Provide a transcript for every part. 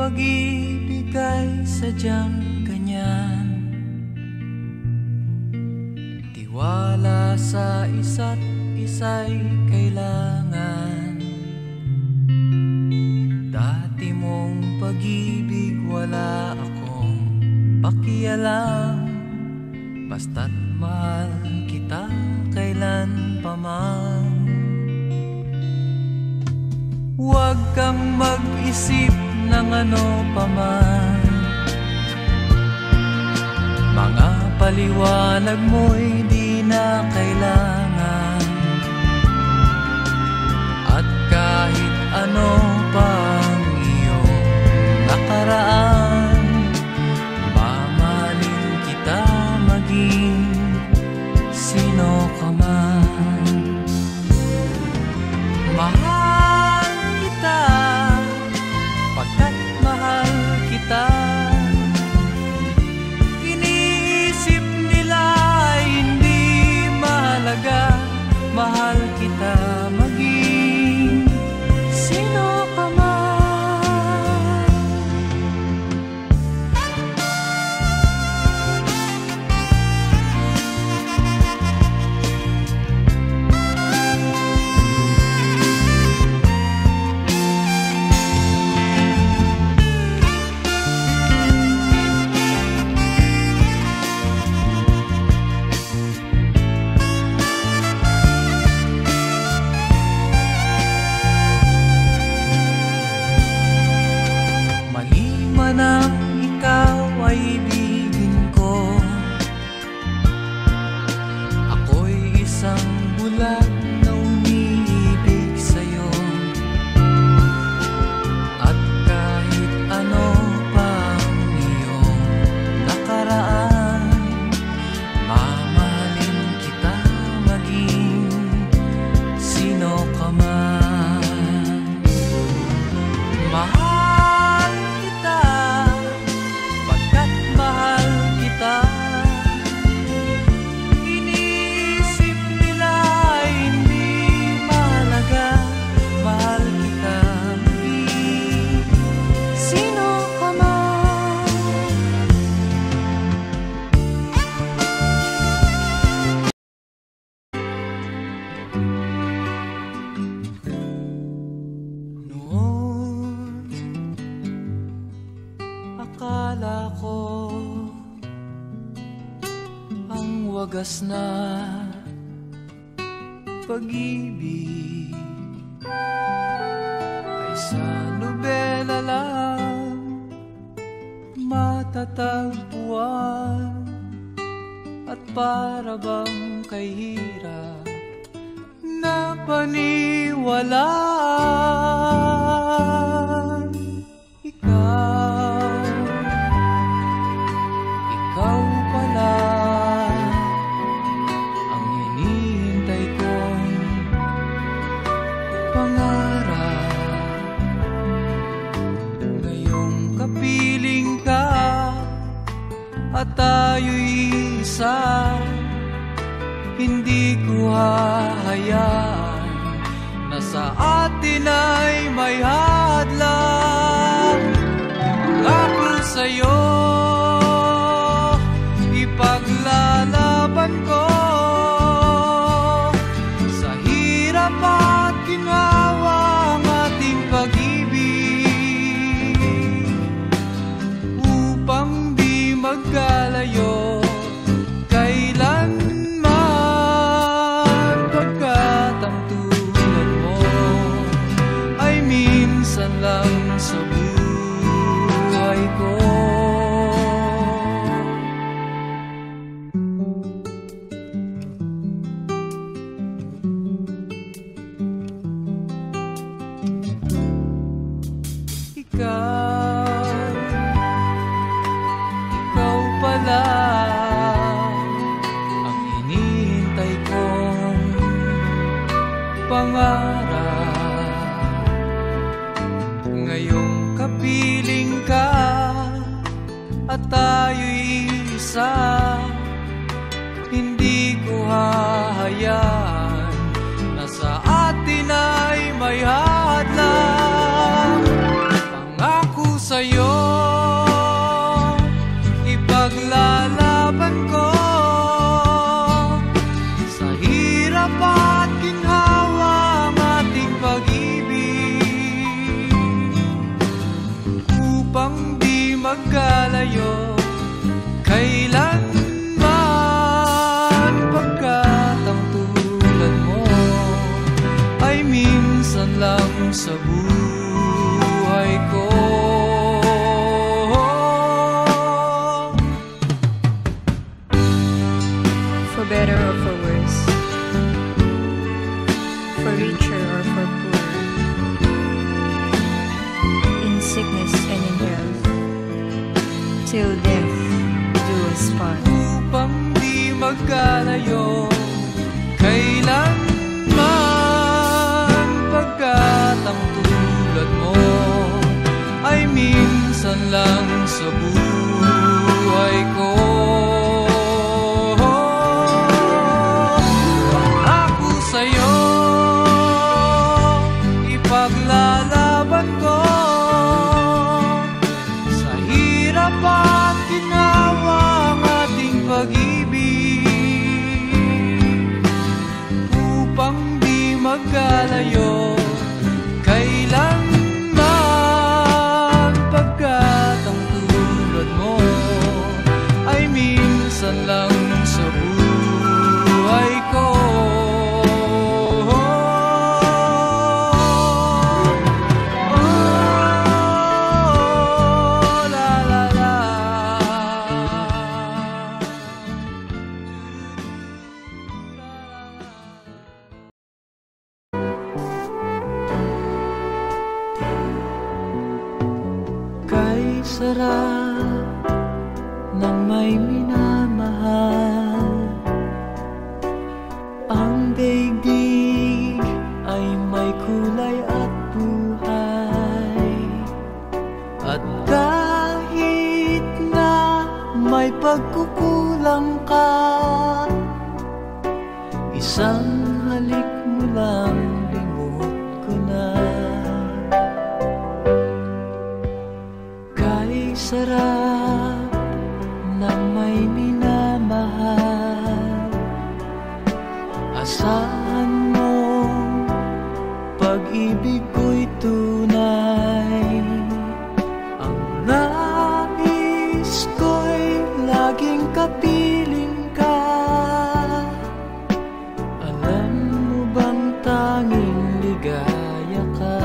pag-ibig ay sadyang ganyan. Tiwala sa isa't isa'y kailangan. Dati mong pag-ibig wala akong pakialam. Basta't mahal kita kailan pa man. Huwag kang mag-isip ng ano pa man. Mga paliwanag mo'y di na kailangan. At kahit ano pang iyong nakaraan, mamahalin kita maging sino ka man. Mahal kita pagkat mahal kita. Iniisip nila ay hindi mahalaga. Mahal kita maging sino ka man. Nang ikaw ay ibigin ko, ako'y isang bulag na umiibig sa'yo. At kahit ano pang iyong nakaraan, mamahalin kita maging sino ka man. Mahal kita pagkat mahal kita. Iniisip nila ay hindi mahalaga. Mahal kita maging sino ka man. Noon akala ko ang wagas na pag-ibig ay sa nobela lang matatagpuan. At para bang kay hirap na paniwalaan. Ikaw pala ang hinihintay kong pangarap. Ngayong kapiling ka at tayo'y isa, hindi ko hahayaan na sa atin ay may hadlang. Pangako sa'yo, ipaglalaban ko sa hirap at ginhawa ang ating pag-ibig, upang di magkalayo kailanman. Pagkat ang tulad mo ay minsan lang sa buhay ko. Ikaw pala ang hinihintay kong pangarap. Ngayong kapiling ka at tayo'y isa, hindi ko hahayaan na sa atin ay may hadlang. Pangako sa'yo, sa buhay ko. For better or for worse, for richer or for poor, in sickness and in health, till death do us part. Upang di magkalayo kailanman, pagkat ang tulad mo ay minsan lang sa buhay ko. Ako sa'yo ipaglalaban ko, sa hirap at ginawa ang ating pag-ibig, upang di magkalayo kailanman, pagkat ang tulad mo ay minsan lang sa buhay ko. Kay sarap ng may minamahal, ang daigdig ay may kulay at buhay. At kahit na may pagkukulang ka, isang halik mo lang limot ko na. Kay sarap ng may minamahal, asahan mo pag-ibig ko'y tunay. Ang nais ko'y laging kapiling ka. Alam mo bang tanging ligaya ka?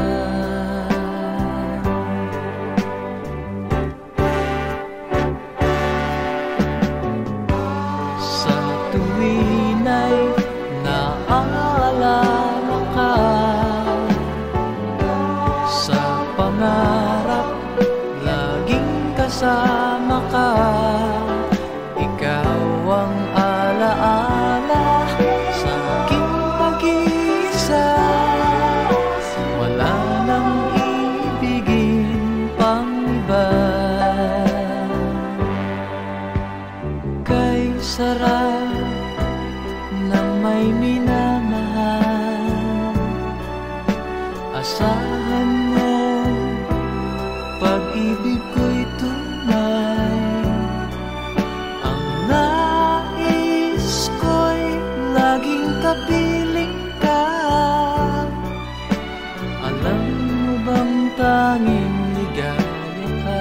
Sa tuwin ay naaalala ka, sa pangarap laging kasama ka. Ikaw ang alaala sa aking pag-iisa, wala nang ibigin pang iba. Kay sarap ng may minamahal, asahan mo pag-ibig ko'y tunay. Ang nais ko'y laging kapiling ka. Alam mo bang tanging ligaya ka?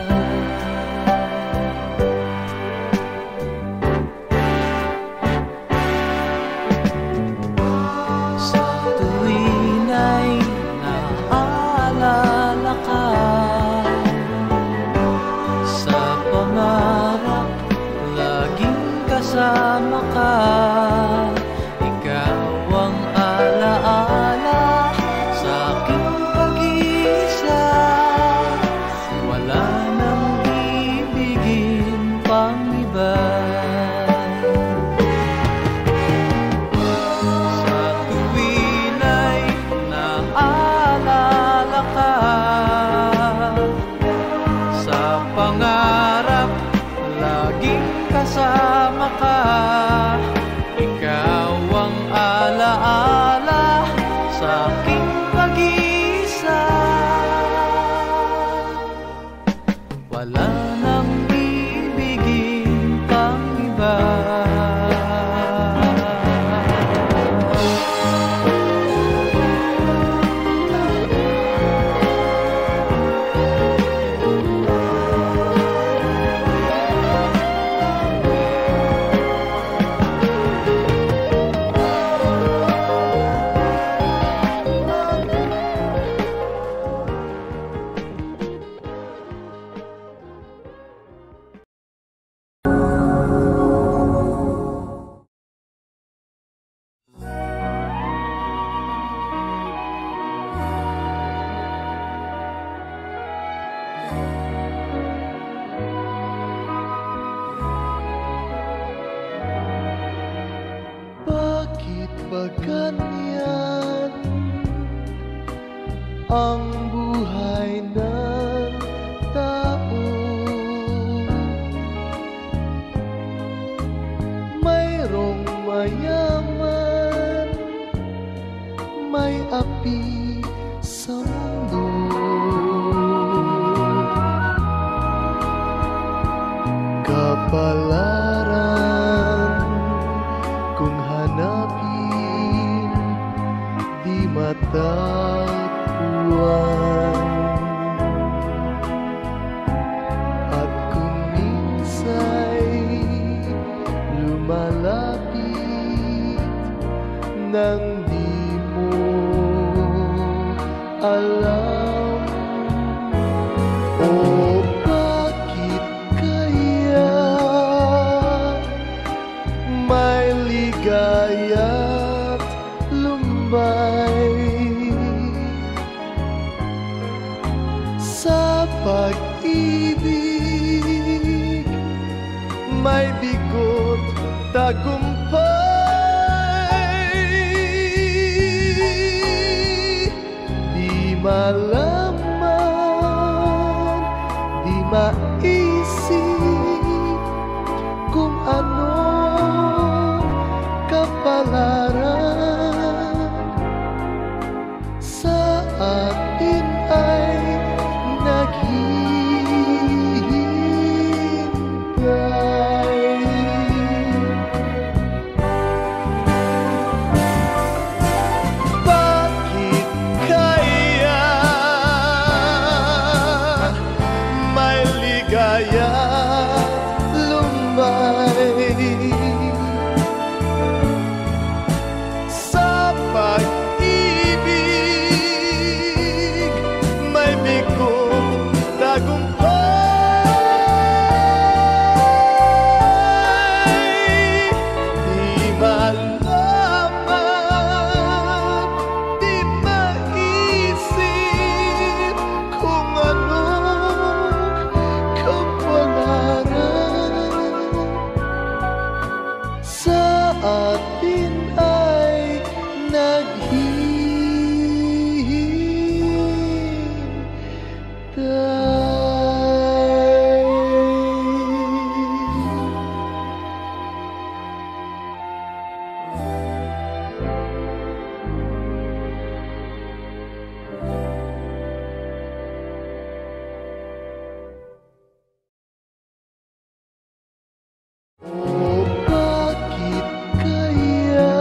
Sa tuwin ay naaalala ang buhay ng tao. Mayroong mayaman, may api sa mundo. Kapalaran kung hanapin, di matakbuhan. At kung minsa'y lumalapit nang di mo alam, o bakit kaya may ligaya't lumbay sa pag-ibig, may bigot tagumpay. Di malaman, di maisip kung ano kapalaran sa atin ay naghihintay. Bakit kaya may ligaya lumbay sa pag-ibig, may bigot tagumpay. Di malaman, di maisip kung anong kapalaran sa atin ay naghihintay. O bakit kaya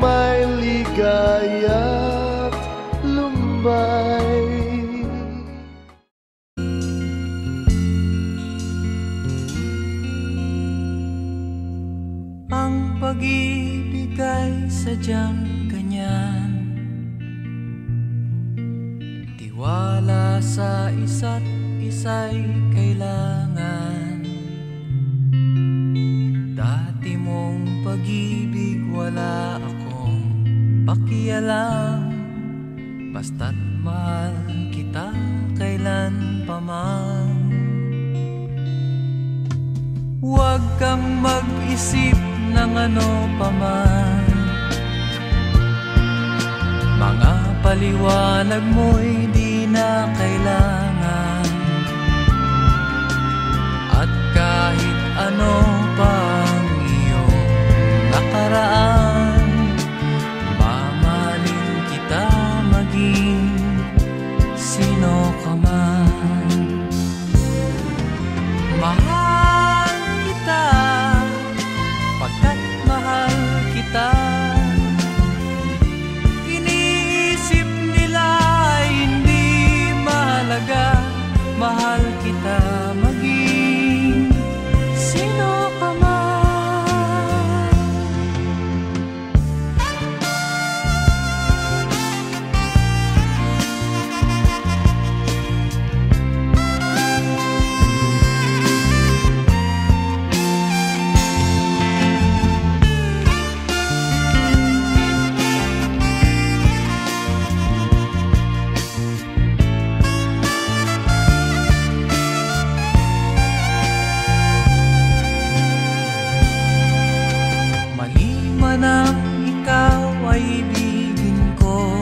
may ligaya't lumbay? Ang pag-ibig ay sadyang ganyan, tiwala sa isa't isa'y kailangan. Dati mong pag-ibig wala akong pakialam, basta't mahal kita kailan pa man. Huwag kang mag-isip ng ano pa man, mga paliwanag mo'y di na kailangan. At kahit ano pang iyong nakaraan, mamahalin kita maging sino ka man. Mahal kita pagkat mahal kita. Iniisip nila ay hindi mahalaga, mahal kita maging sino ka man. Mali man ang ikaw ay ibigin ko,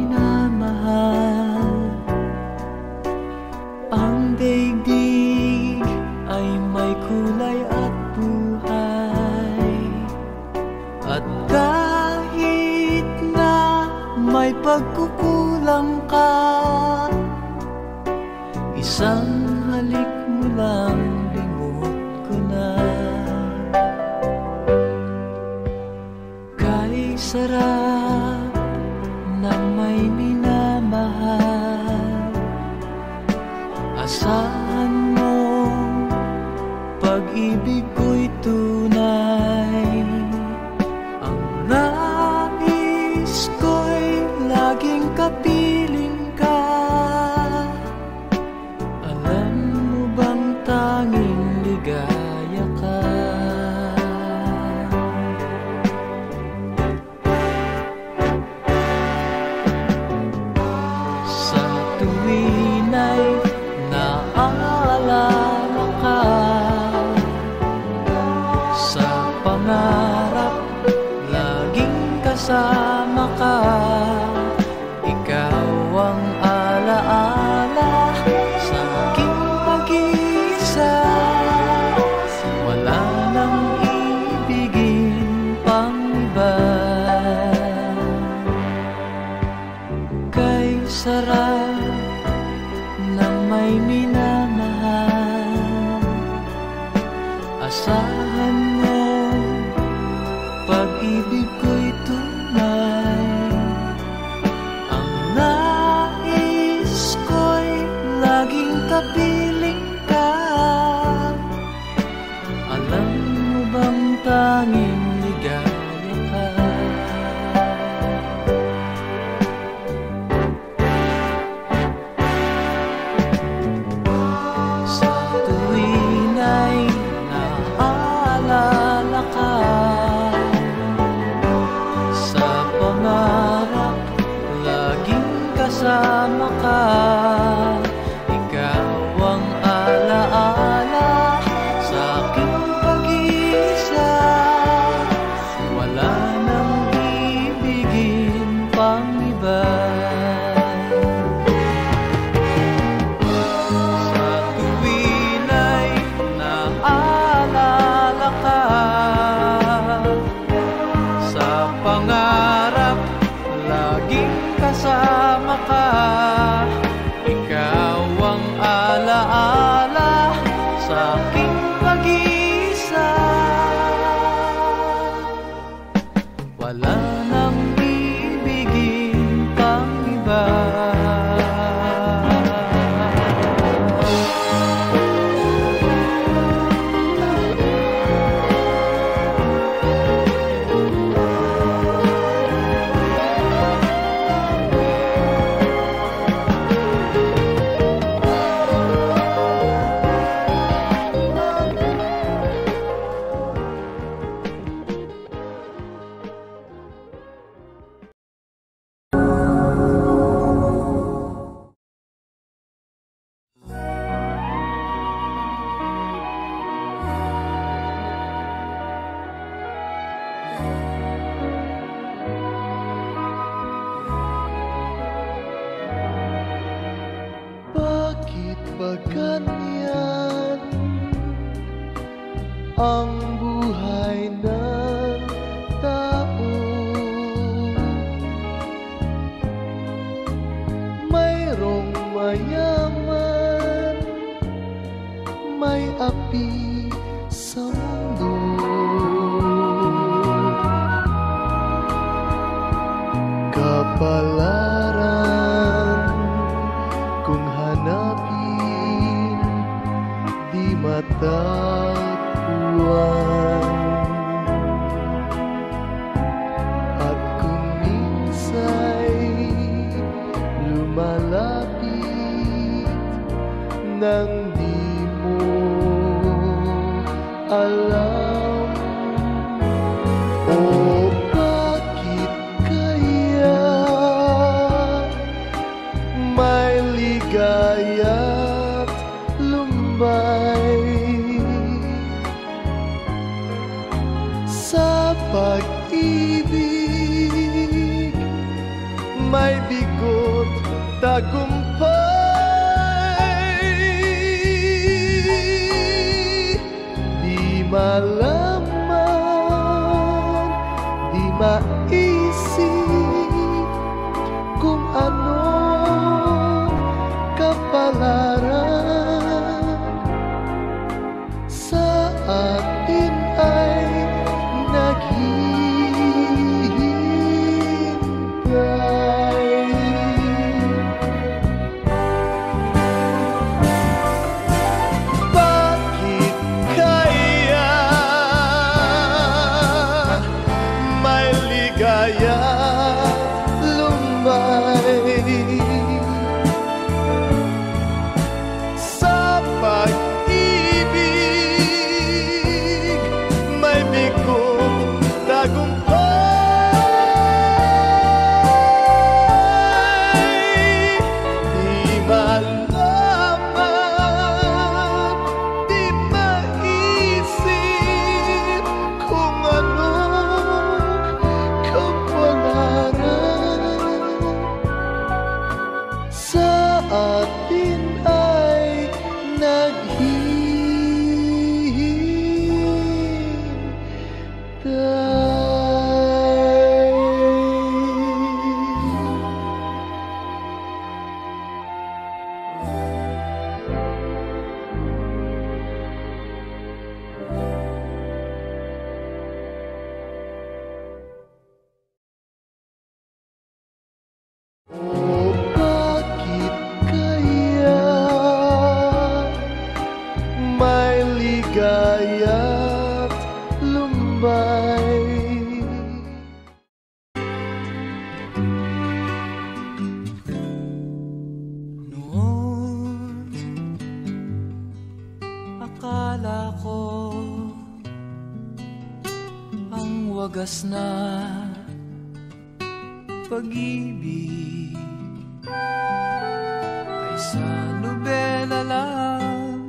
minamahal. Ang daigdig ay may kulay at buhay. At kahit na may pagkukulang ka, isang halik mo lang limot ko na. Kay sarap ng may minamahal, asahan mo pag-ibig ko'y tunay. Ang nais ko'y laging kapiling ka. Alam mo bang tanging ligaya ka? Sa tuwin ay naaalala ka, sa pangarap laging kasama ka. Ikaw ang alaala sa aking pag-iisa. Wala nang ibigin pang iba. Kay sarap ng may minamahal, asahan mo pag-ibig ko'y tunay. Ang nais ko'y laging kapiling ka. Alam mo bang tanging ligaya ka? Sa tuwin ay naaalala ka, sa pangarap laging kasama ka. Ikaw ang alaala sa aking pag-iisa. Wala nang ibigin pang iba. Sa tuwin ay naaalala ka, sa pangarap laging kasama ka. Ikaw ang alaala sa aking pag-iisa. Wala nang ibigin pang iba. Bakit ba ganyan ang buhay ng tao? Mayroong mayaman, may api sa mundo. Kapalaran kung hanapin, di matakbuhan. At kung minsa'y lumalapit nang di mo alam, o bakit kaya may ligaya't lumbay sa pag-ibig? May bigo tagumpay. Di malaman, di maisip kung ano kapalaran sa atin ay naghihintay. Bakit kaya may ligaya lumay sa pag-ibig, may bigong tagumpay. Di malaman, di maisip kung anong kapalaran sa atin ay O bakit kaya may ligaya't lumbay? Noon, akala ko ang wagas na pag-ibig ay sa nobela lang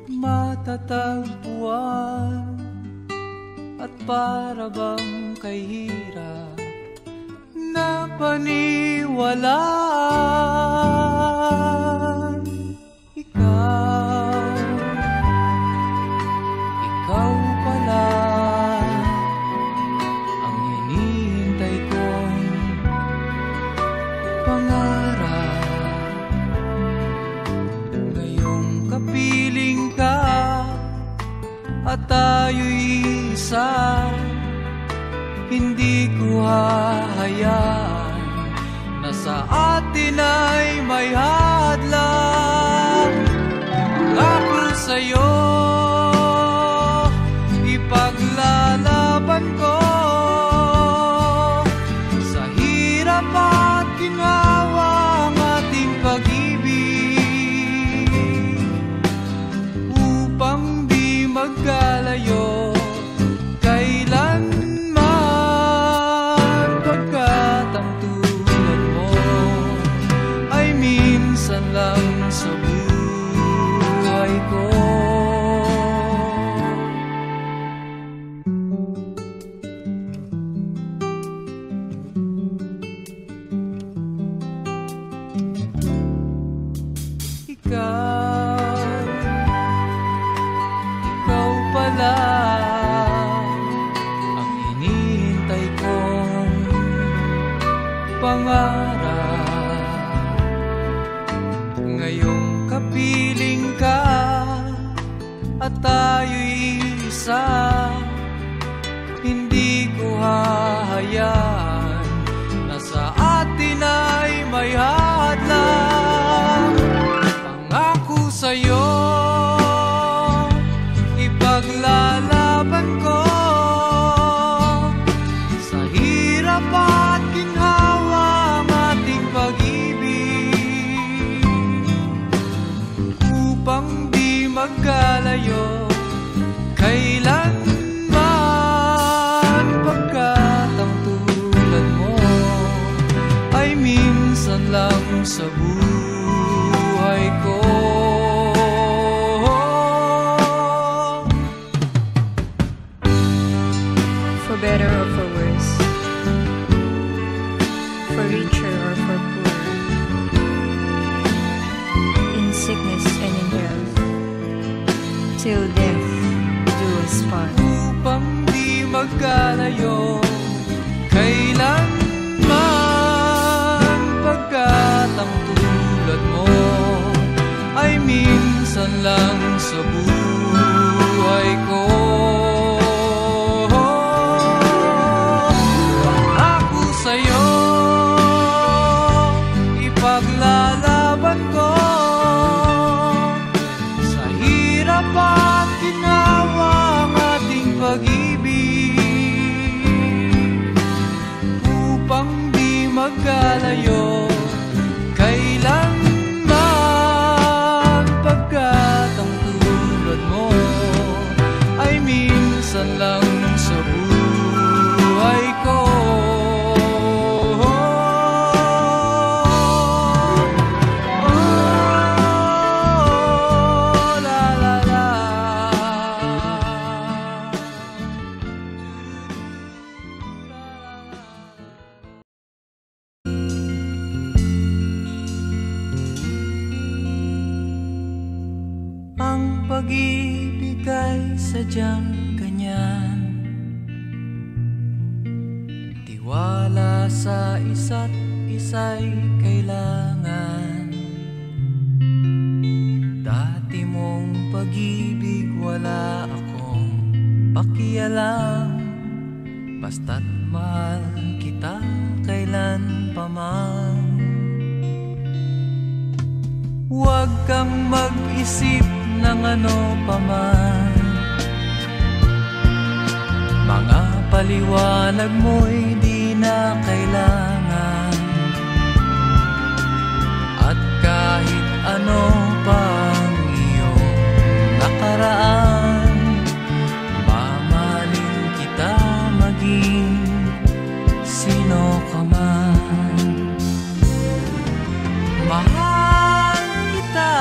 matatagpuan, at para bang kahirap na paniwalaan. Ikaw pala ang hinihintay kong pangarap. Ngayong kapiling ka at tayo'y isa, hindi ko hahayaan na sa atin ay may hadlang. Pangako sa'yo, ipaglalaban ko sa hirap at ginhawa ang ating pag-ibig, upang di magkalayo kailanman, pagkat ang tulad mo ay minsan lang sa buhay ko. Ikaw pala ang hinihintay kong pangarap. Ngayong kapiling ka at tayo'y isa, hindi ko hahayaan na sa atin ay may hadlang. Pangako sa'yo, ipaglalaban ko sa hirap at ginhawa ang ating pag-ibig, upang di magkalayo kailanman, pagkat ang tulad mo ay minsan lang sa buhay ko. For better or for worse, for richer or for poor, pag-ibig ay sadyang ganyan. Tiwala sa isa't isa'y kailangan. Dati mong pag-ibig wala akong pakialam. Basta't mahal kita kailan pa man. Huwag kang mag-isip ng ano pa man. Mga paliwanag mo'y di na kailangan. At kahit ano pang iyong nakaraan, mamahalin kita maging sino ka man. Mahal kita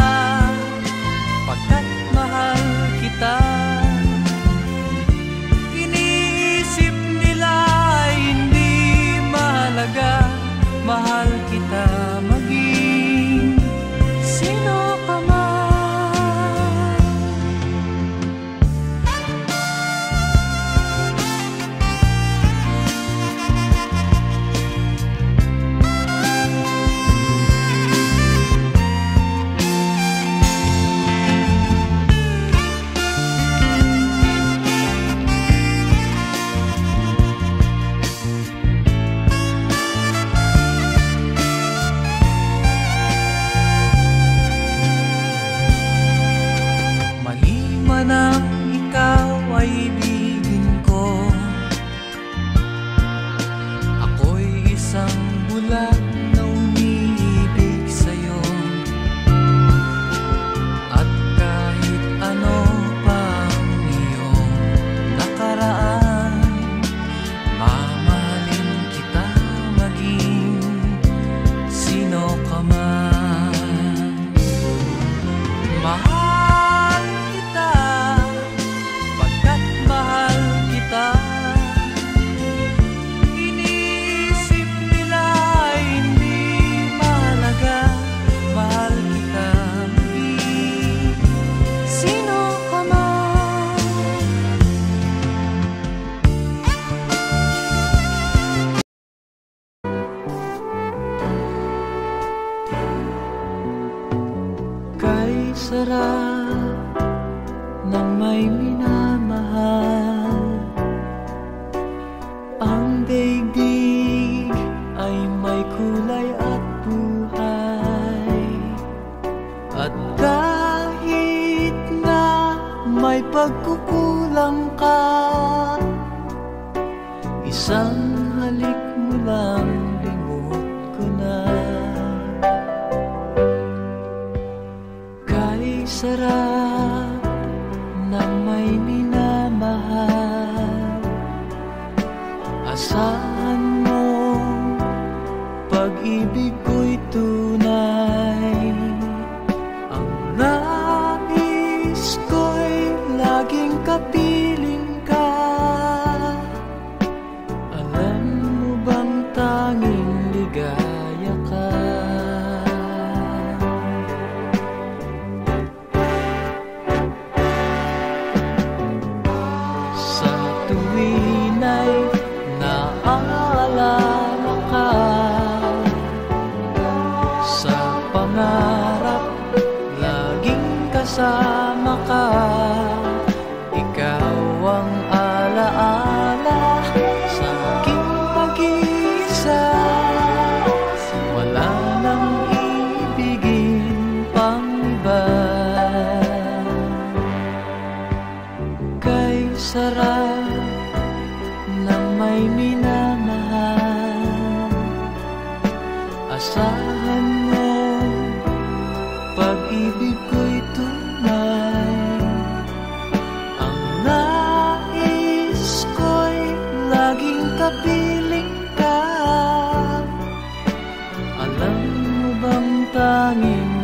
pagkat mahal kita. Iniisip nila ay hindi mahalaga. Mahal kita maging sino ka man. Nang ikaw ay ibigin ko, ako'y isang bulag na umiibig sa'yo. At kahit ano pang iyong nakaraan, mamahalin kita maging sino ka man. Mahal kita pagkat mahal kita. Iniisip nila ay hindi mahalaga. Mahal kita maging sino ka man. Kay sarap ng may minamahal, ang daigdig ay may kulay at buhay. At kahit na may pagkukulang ka, isang halik mo lang limot ko na. Kay sarap ng may minamahal, asahan mo pag-ibig ko'y tunay. Ang nais ko'y laging kapiling ka. Alam mo bang tanging ligaya ka? Sa tuwin ay naaalala ka, sa pangarap laging kasama ka. Ikaw ang alaala sa aking pag-iisa. Wala nang ibigin pang iba. Kay sarap ng may minamahal, asahan mo pag-ibig ko'y tunay. Ang nais ko'y laging kapiling ka. Alam mo bang tanging